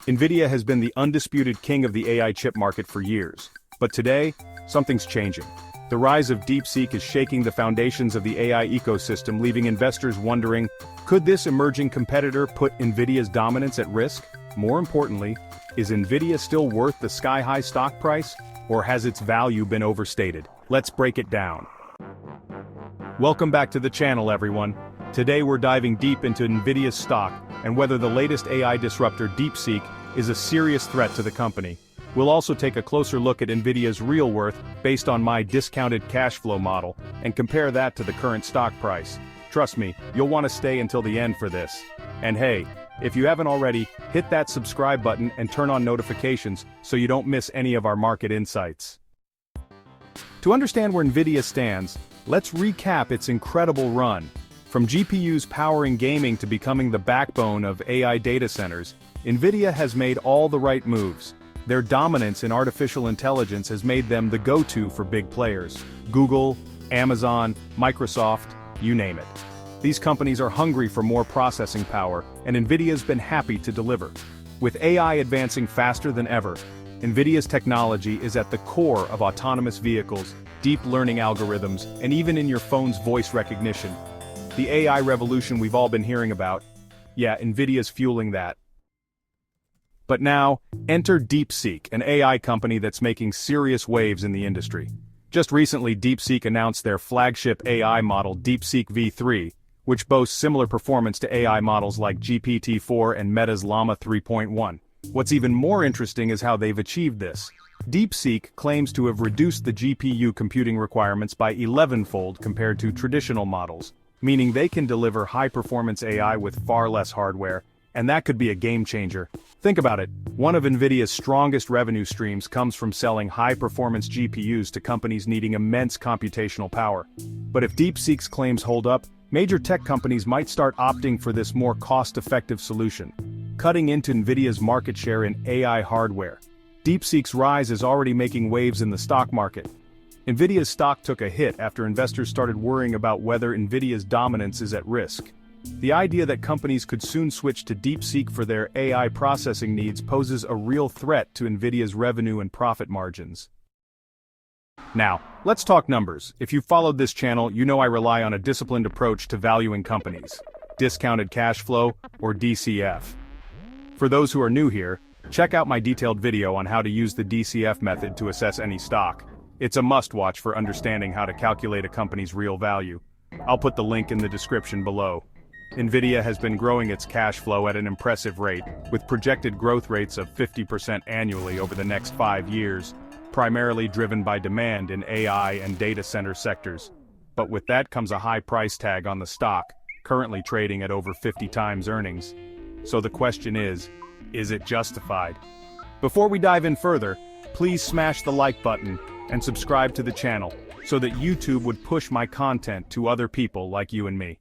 NVIDIA has been the undisputed king of the AI chip market for years. But today, something's changing. The rise of DeepSeek is shaking the foundations of the AI ecosystem, leaving investors wondering, could this emerging competitor put NVIDIA's dominance at risk? More importantly, is NVIDIA still worth the sky-high stock price, or has its value been overstated? Let's break it down. Welcome back to the channel, everyone. Today we're diving deep into NVIDIA's stock, and whether the latest AI disruptor DeepSeek is a serious threat to the company. We'll also take a closer look at NVIDIA's real worth based on my discounted cash flow model, and compare that to the current stock price. Trust me, you'll want to stay until the end for this. And hey, if you haven't already, hit that subscribe button and turn on notifications so you don't miss any of our market insights. To understand where NVIDIA stands, let's recap its incredible run. From GPUs powering gaming to becoming the backbone of AI data centers, NVIDIA has made all the right moves. Their dominance in artificial intelligence has made them the go-to for big players. Google, Amazon, Microsoft, you name it. These companies are hungry for more processing power, and NVIDIA's been happy to deliver. With AI advancing faster than ever, NVIDIA's technology is at the core of autonomous vehicles, deep learning algorithms, and even in your phone's voice recognition. The AI revolution we've all been hearing about. Yeah, NVIDIA's fueling that. But now, enter DeepSeek, an AI company that's making serious waves in the industry. Just recently, DeepSeek announced their flagship AI model DeepSeek V3, which boasts similar performance to AI models like GPT-4 and Meta's Llama 3.1. What's even more interesting is how they've achieved this. DeepSeek claims to have reduced the GPU computing requirements by 11-fold compared to traditional models, meaning they can deliver high-performance AI with far less hardware, and that could be a game-changer. Think about it, one of NVIDIA's strongest revenue streams comes from selling high-performance GPUs to companies needing immense computational power. But if DeepSeek's claims hold up, major tech companies might start opting for this more cost-effective solution, cutting into NVIDIA's market share in AI hardware. DeepSeek's rise is already making waves in the stock market. NVIDIA's stock took a hit after investors started worrying about whether NVIDIA's dominance is at risk. The idea that companies could soon switch to DeepSeek for their AI processing needs poses a real threat to NVIDIA's revenue and profit margins. Now, let's talk numbers. If you've followed this channel, you know I rely on a disciplined approach to valuing companies. Discounted cash flow, or DCF. For those who are new here, check out my detailed video on how to use the DCF method to assess any stock. It's a must-watch for understanding how to calculate a company's real value. I'll put the link in the description below. NVIDIA has been growing its cash flow at an impressive rate, with projected growth rates of 50% annually over the next 5 years, primarily driven by demand in AI and data center sectors. But with that comes a high price tag on the stock, currently trading at over 50 times earnings. So the question is it justified? Before we dive in further, please smash the like button and subscribe to the channel, so that YouTube would push my content to other people like you and me.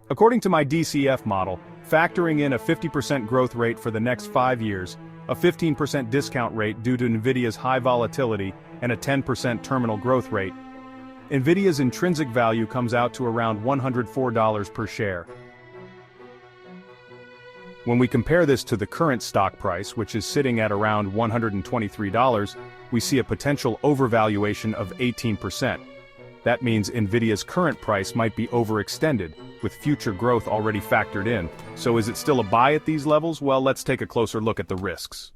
According to my DCF model, factoring in a 50% growth rate for the next 5 years, a 15% discount rate due to NVIDIA's high volatility, and a 10% terminal growth rate, NVIDIA's intrinsic value comes out to around $104 per share. When we compare this to the current stock price, which is sitting at around $123, we see a potential overvaluation of 18%. That means NVIDIA's current price might be overextended, with future growth already factored in. So is it still a buy at these levels? Well, let's take a closer look at the risks.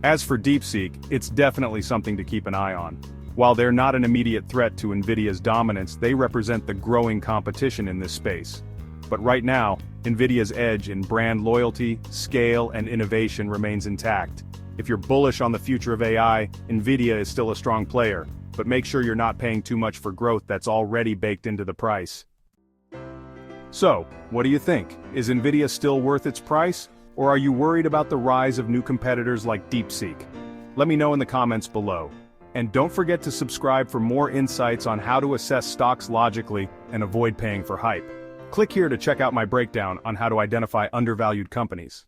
As for DeepSeek, it's definitely something to keep an eye on. While they're not an immediate threat to NVIDIA's dominance, they represent the growing competition in this space. But right now, NVIDIA's edge in brand loyalty, scale, and innovation remains intact. If you're bullish on the future of AI, NVIDIA is still a strong player, but make sure you're not paying too much for growth that's already baked into the price. So, what do you think? Is NVIDIA still worth its price, or are you worried about the rise of new competitors like DeepSeek? Let me know in the comments below. And don't forget to subscribe for more insights on how to assess stocks logically and avoid paying for hype. Click here to check out my breakdown on how to identify undervalued companies.